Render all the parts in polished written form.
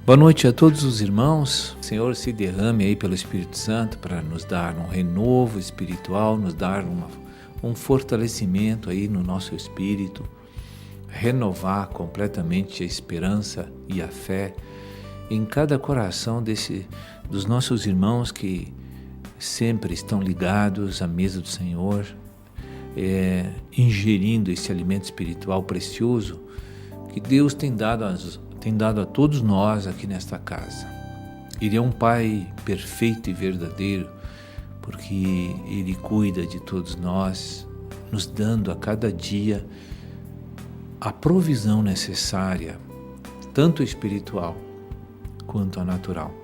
Boa noite a todos os irmãos. O Senhor se derrame aí pelo Espírito Santo para nos dar um renovo espiritual, nos dar um fortalecimento aí no nosso espírito, renovar completamente a esperança e a fé em cada coração dos nossos irmãos que sempre estão ligados à mesa do Senhor, ingerindo esse alimento espiritual precioso que Deus tem dado a todos nós aqui nesta casa. Ele é um Pai perfeito e verdadeiro, porque Ele cuida de todos nós, nos dando a cada dia a provisão necessária, tanto espiritual quanto a natural.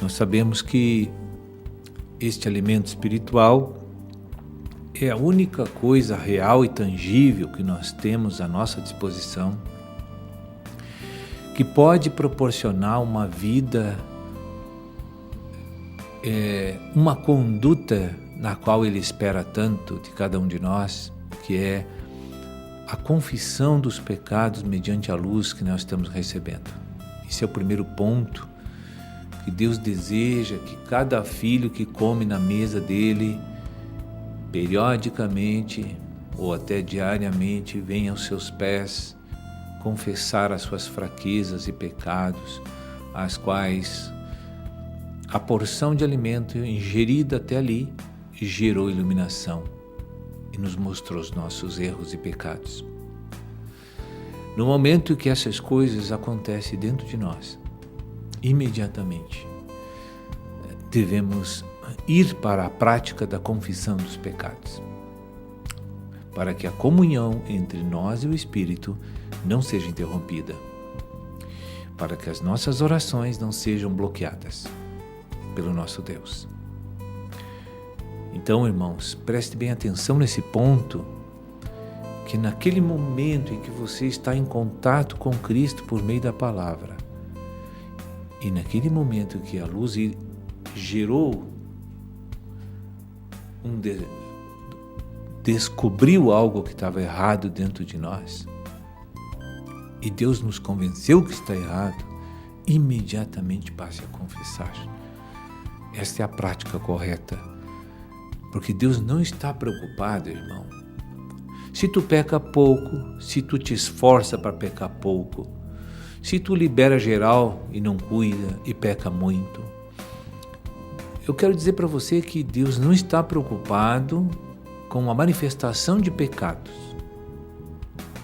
Nós sabemos que este alimento espiritual é a única coisa real e tangível que nós temos à nossa disposição, que pode proporcionar uma vida, uma conduta na qual Ele espera tanto de cada um de nós, que é a confissão dos pecados mediante a luz que nós estamos recebendo. Esse é o primeiro ponto que Deus deseja que cada filho que come na mesa dele, periodicamente ou até diariamente, venha aos seus pés confessar as suas fraquezas e pecados, as quais a porção de alimento ingerida até ali gerou iluminação e nos mostrou os nossos erros e pecados. No momento que essas coisas acontecem dentro de nós, imediatamente devemos ir para a prática da confissão dos pecados, para que a comunhão entre nós e o Espírito não seja interrompida, para que as nossas orações não sejam bloqueadas pelo nosso Deus. Então, irmãos, preste bem atenção nesse ponto, que naquele momento em que você está em contato com Cristo por meio da palavra, e naquele momento que a luz gerou descobriu algo que estava errado dentro de nós, e Deus nos convenceu que está errado, imediatamente passe a confessar. Esta é a prática correta, porque Deus não está preocupado, irmão, se tu peca pouco, se tu te esforça para pecar pouco, se tu libera geral e não cuida e peca muito. Eu quero dizer para você que Deus não está preocupado com a manifestação de pecados.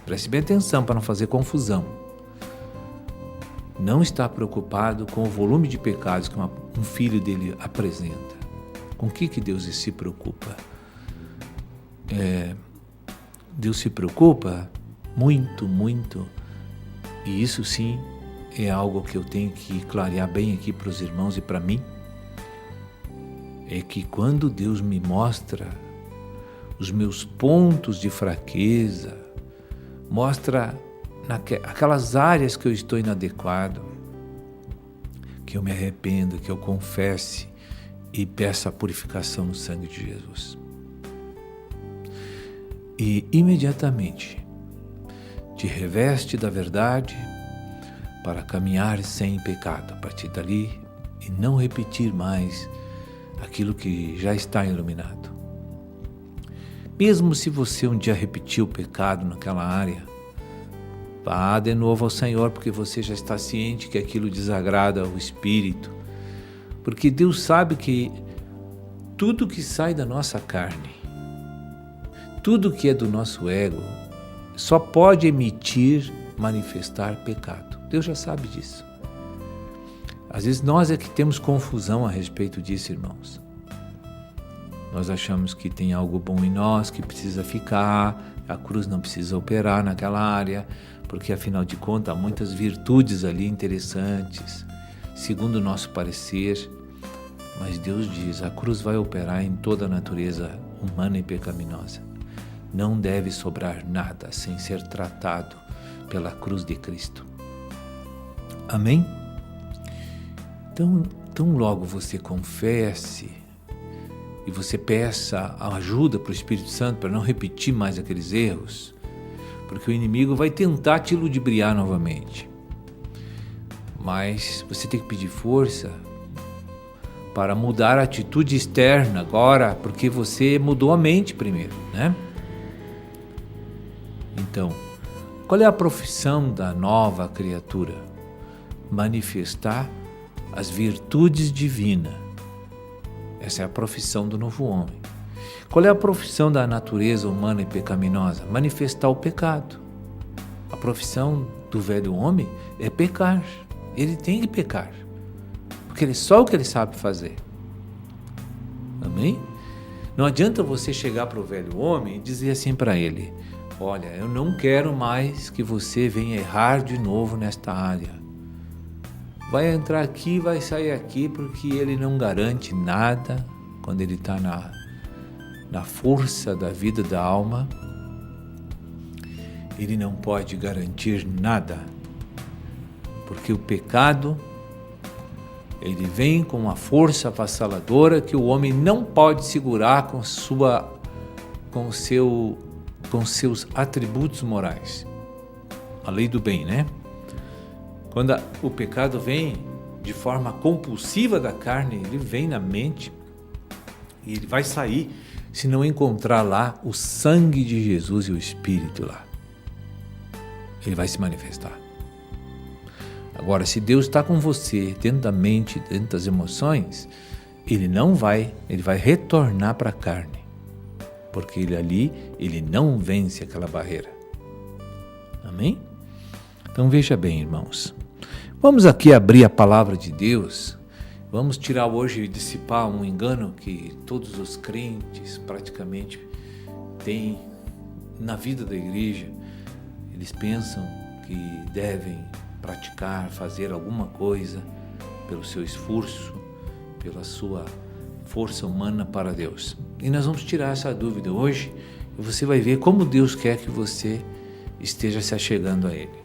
Preste bem atenção para não fazer confusão. Não está preocupado com o volume de pecados que um filho dele apresenta. Com o que Deus se preocupa? Deus se preocupa muito, muito, e isso sim é algo que eu tenho que clarear bem aqui para os irmãos e para mim, é que quando Deus me mostra os meus pontos de fraqueza, mostra aquelas áreas que eu estou inadequado, que eu me arrependo, que eu confesse e peça a purificação no sangue de Jesus. E imediatamente te reveste da verdade para caminhar sem pecado a partir dali e não repetir mais aquilo que já está iluminado. Mesmo se você um dia repetiu o pecado naquela área, vá de novo ao Senhor, porque você já está ciente que aquilo desagrada ao Espírito, porque Deus sabe que tudo que sai da nossa carne, tudo que é do nosso ego, só pode manifestar pecado. Deus já sabe disso. Às vezes nós é que temos confusão a respeito disso, irmãos. Nós achamos que tem algo bom em nós, que precisa ficar, a cruz não precisa operar naquela área, porque afinal de contas há muitas virtudes ali interessantes, segundo o nosso parecer. Mas Deus diz, a cruz vai operar em toda a natureza humana e pecaminosa. Não deve sobrar nada sem ser tratado pela cruz de Cristo. Amém? Então logo você confesse e você peça a ajuda para o Espírito Santo para não repetir mais aqueles erros, porque o inimigo vai tentar te ludibriar novamente. mas você tem que pedir força para mudar a atitude externa agora, porque você mudou a mente primeiro, né? Então, qual é a profissão da nova criatura? Manifestar as virtudes divinas. Essa é a profissão do novo homem. Qual é a profissão da natureza humana e pecaminosa? Manifestar o pecado. A profissão do velho homem é pecar. Ele tem que pecar, porque é só o que ele sabe fazer. Amém? Não adianta você chegar para o velho homem e dizer assim para ele: olha, eu não quero mais que você venha errar de novo nesta área. Vai entrar aqui, vai sair aqui, porque ele não garante nada quando ele está na força da vida da alma. Ele não pode garantir nada, porque o pecado, ele vem com uma força avassaladora que o homem não pode segurar com seus atributos morais. A lei do bem, né? Quando o pecado vem de forma compulsiva da carne, ele vem na mente e ele vai sair se não encontrar lá o sangue de Jesus e o Espírito lá. Ele vai se manifestar. Agora, se Deus está com você, dentro da mente, dentro das emoções, ele vai retornar para a carne, porque ele não vence aquela barreira. Amém? Então veja bem, irmãos, vamos aqui abrir a palavra de Deus, vamos tirar hoje e dissipar um engano que todos os crentes praticamente têm na vida da igreja. Eles pensam que devem praticar, fazer alguma coisa pelo seu esforço, pela sua força humana para Deus. E nós vamos tirar essa dúvida hoje e você vai ver como Deus quer que você esteja se achegando a Ele.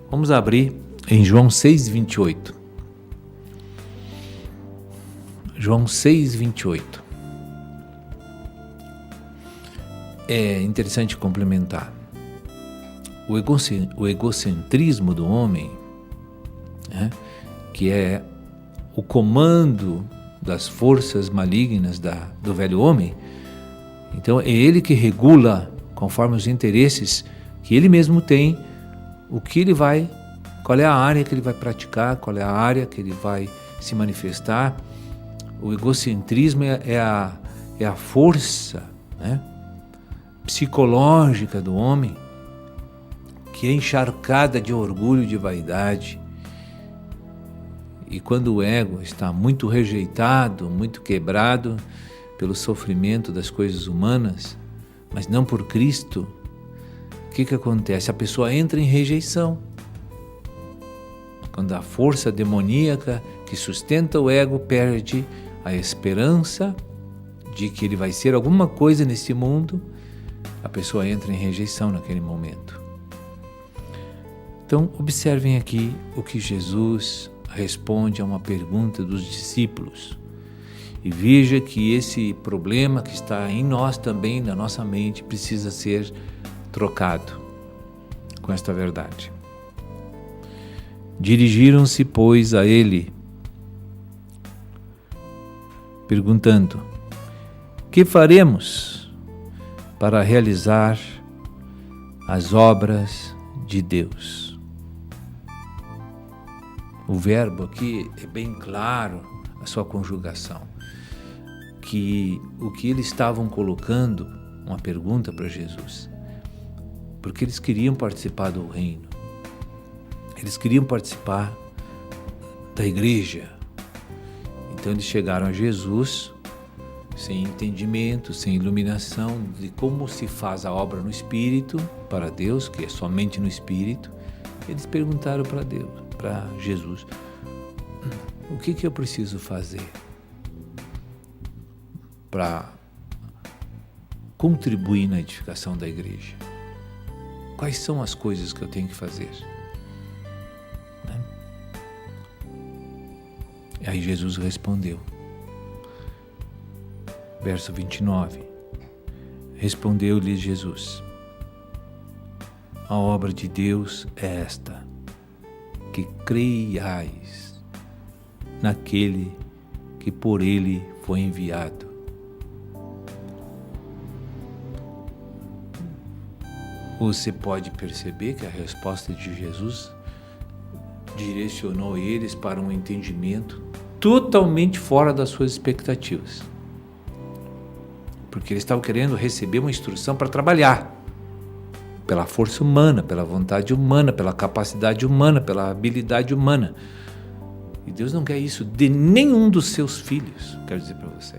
Vamos abrir em João 6:28. João 6:28. É interessante complementar. O egocentrismo do homem, né, que é o comando das forças malignas do velho homem, então é ele que regula, conforme os interesses que ele mesmo tem, qual é a área que ele vai praticar, qual é a área que ele vai se manifestar. O egocentrismo é a força, né, psicológica do homem, que é encharcada de orgulho e de vaidade. E quando o ego está muito rejeitado, muito quebrado pelo sofrimento das coisas humanas, mas não por Cristo, o que acontece? A pessoa entra em rejeição. Quando a força demoníaca que sustenta o ego perde a esperança de que ele vai ser alguma coisa nesse mundo, a pessoa entra em rejeição naquele momento. Então, observem aqui o que Jesus responde a uma pergunta dos discípulos. E veja que esse problema que está em nós também, na nossa mente, precisa ser trocado com esta verdade. Dirigiram-se, pois, a ele, perguntando: que faremos para realizar as obras de Deus? O verbo aqui é bem claro, a sua conjugação, que o que eles estavam colocando, uma pergunta para Jesus, porque eles queriam participar do reino, eles queriam participar da igreja. Então eles chegaram a Jesus sem entendimento, sem iluminação de como se faz a obra no Espírito para Deus, que é somente no Espírito. Eles perguntaram para Deus, para Jesus: o que eu preciso fazer para contribuir na edificação da igreja? Quais são as coisas que eu tenho que fazer? E aí Jesus respondeu. Verso 29. Respondeu-lhes Jesus: a obra de Deus é esta, que creiais naquele que por ele foi enviado. Você pode perceber que a resposta de Jesus direcionou eles para um entendimento totalmente fora das suas expectativas. Porque eles estavam querendo receber uma instrução para trabalhar, pela força humana, pela vontade humana, pela capacidade humana, pela habilidade humana. E Deus não quer isso de nenhum dos seus filhos, quero dizer para você.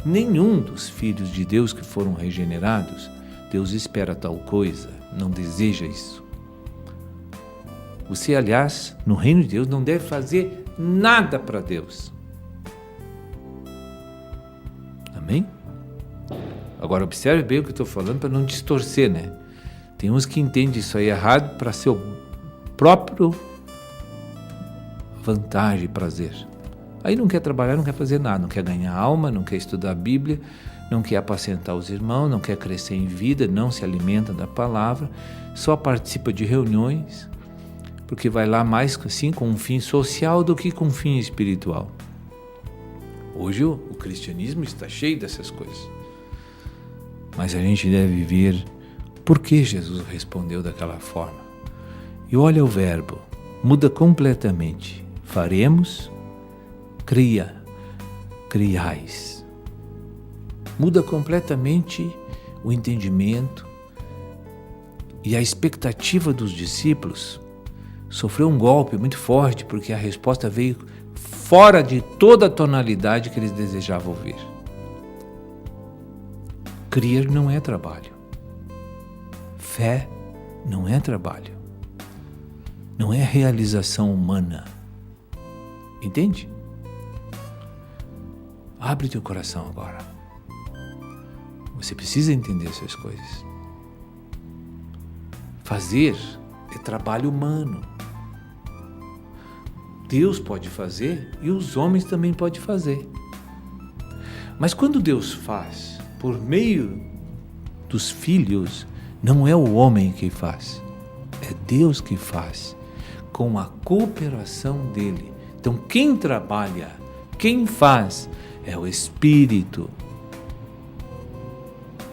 Nenhum dos filhos de Deus que foram regenerados, Deus espera tal coisa, não deseja isso. Você, aliás, no reino de Deus, não deve fazer nada para Deus. Amém? Agora, observe bem o que eu estou falando para não distorcer, né? Tem uns que entendem isso aí errado para seu próprio vantagem e prazer. Aí não quer trabalhar, não quer fazer nada, não quer ganhar alma, não quer estudar a Bíblia, não quer apacentar os irmãos, não quer crescer em vida, não se alimenta da palavra, só participa de reuniões, porque vai lá mais assim com um fim social do que com um fim espiritual. Hoje o cristianismo está cheio dessas coisas. Mas a gente deve ver por que Jesus respondeu daquela forma. E olha o verbo, muda completamente. Faremos, criais. Muda completamente o entendimento e a expectativa dos discípulos sofreu um golpe muito forte porque a resposta veio fora de toda a tonalidade que eles desejavam ouvir. Crer não é trabalho. Fé não é trabalho. Não é realização humana. Entende? Abre teu coração agora. Você precisa entender essas coisas. Fazer é trabalho humano. Deus pode fazer e os homens também podem fazer. Mas quando Deus faz por meio dos filhos, não é o homem que faz, é Deus que faz, com a cooperação dele. Então quem trabalha, quem faz, é o Espírito.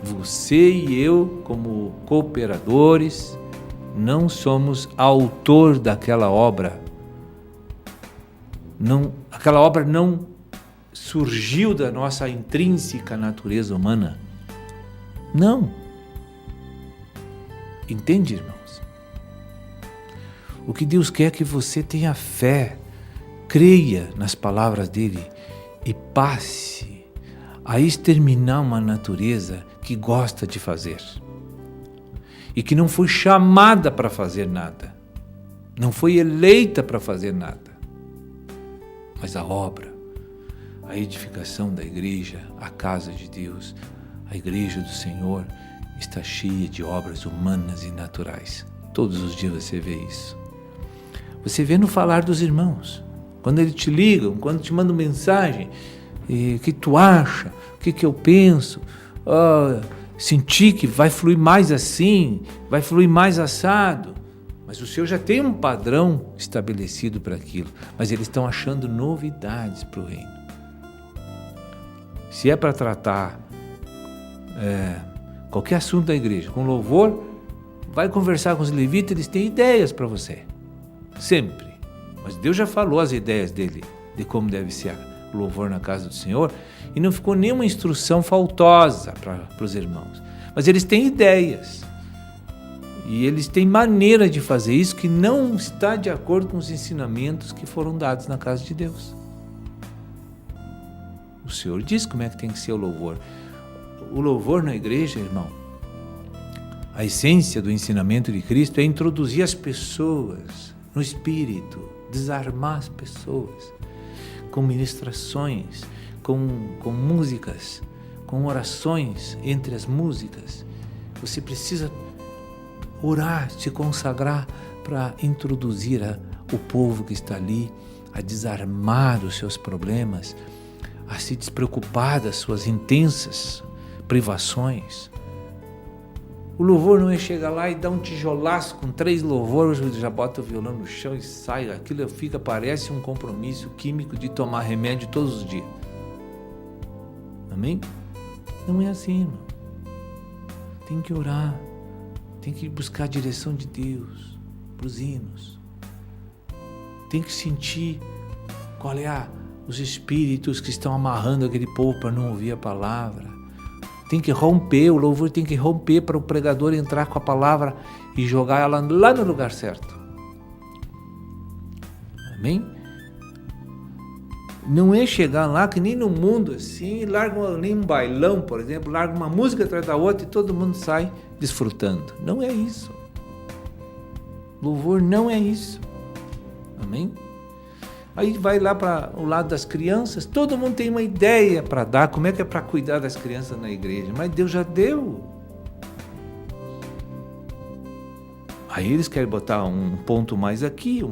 Você e eu, como cooperadores, não somos autor daquela obra. Aquela obra não surgiu da nossa intrínseca natureza humana. Não. Entende, irmãos? O que Deus quer é que você tenha fé, creia nas palavras dele e passe a exterminar uma natureza que gosta de fazer e que não foi chamada para fazer nada, não foi eleita para fazer nada. Mas a obra, a edificação da igreja, a casa de Deus, a igreja do Senhor, está cheia de obras humanas e naturais. Todos os dias você vê isso. Você vê no falar dos irmãos. Quando eles te ligam, quando te mandam mensagem, o que tu acha? O que eu penso? Senti que vai fluir mais assim, vai fluir mais assado. Mas o Senhor já tem um padrão estabelecido para aquilo. Mas eles estão achando novidades para o reino. Se é para tratar qualquer assunto da igreja com louvor, vai conversar com os levitas, eles têm ideias para você. Sempre. Mas Deus já falou as ideias dele, de como deve ser o louvor na casa do Senhor, e não ficou nenhuma instrução faltosa para os irmãos. Mas eles têm ideias. E eles têm maneira de fazer isso que não está de acordo com os ensinamentos que foram dados na casa de Deus. O Senhor diz como é que tem que ser o louvor. O louvor na igreja, irmão, a essência do ensinamento de Cristo é introduzir as pessoas no Espírito, desarmar as pessoas com ministrações, com músicas, com orações entre as músicas. Você precisa orar, se consagrar para introduzir o povo que está ali a desarmar os seus problemas, a se despreocupar das suas intensas privações O louvor não é chegar lá e dar um tijolaço com 3 louvores, já bota o violão no chão e sai. Aquilo fica, parece um compromisso químico de tomar remédio todos os dias. Amém? Não é assim, irmão. Tem que orar, tem que buscar a direção de Deus para os hinos. Tem que sentir qual é os espíritos que estão amarrando aquele povo para não ouvir a palavra. Tem que romper, o louvor tem que romper para o pregador entrar com a palavra e jogar ela lá no lugar certo. Amém? Não é chegar lá que nem no mundo assim, larga nem um bailão, por exemplo, larga uma música atrás da outra e todo mundo sai desfrutando. Não é isso. Louvor não é isso. Amém? Aí vai lá para o lado das crianças, todo mundo tem uma ideia para dar, como é que é para cuidar das crianças na igreja, mas Deus já deu. Aí eles querem botar um ponto mais aqui,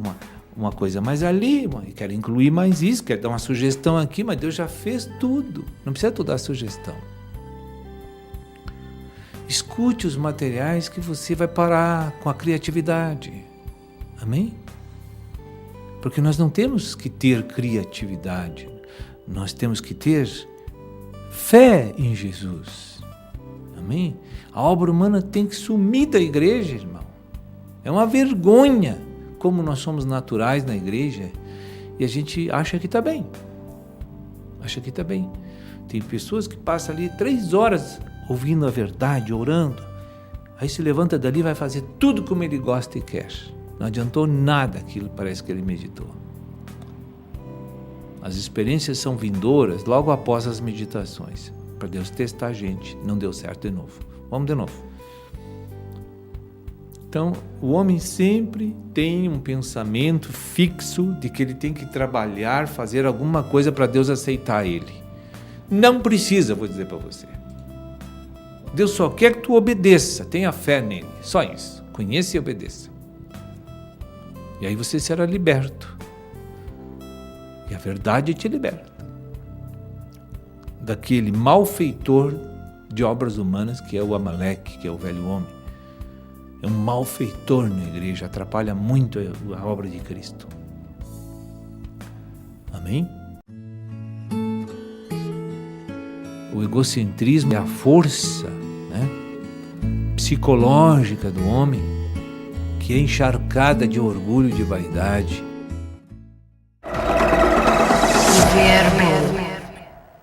uma coisa mais ali, e querem incluir mais isso, querem dar uma sugestão aqui, mas Deus já fez tudo, não precisa tu dar sugestão. Escute os materiais que você vai parar com a criatividade. Amém? Porque nós não temos que ter criatividade, nós temos que ter fé em Jesus. Amém? A obra humana tem que sumir da igreja, irmão. É uma vergonha como nós somos naturais na igreja e a gente acha que está bem. Acha que está bem. Tem pessoas que passam ali 3 horas ouvindo a verdade, orando, aí se levanta dali e vai fazer tudo como ele gosta e quer. Não adiantou nada aquilo, parece que ele meditou. As experiências são vindouras logo após as meditações, para Deus testar a gente. Não deu certo de novo. Vamos de novo. Então, o homem sempre tem um pensamento fixo de que ele tem que trabalhar, fazer alguma coisa para Deus aceitar ele. Não precisa, vou dizer para você. Deus só quer que tu obedeça, tenha fé nele. Só isso. Conheça e obedeça. E aí você será liberto. E a verdade te liberta daquele malfeitor de obras humanas que é o Amaleque, que é o velho homem. É um malfeitor na igreja, atrapalha muito a obra de Cristo. Amém? O egocentrismo é a força, psicológica do homem, que é encharcada de orgulho e de vaidade. Governo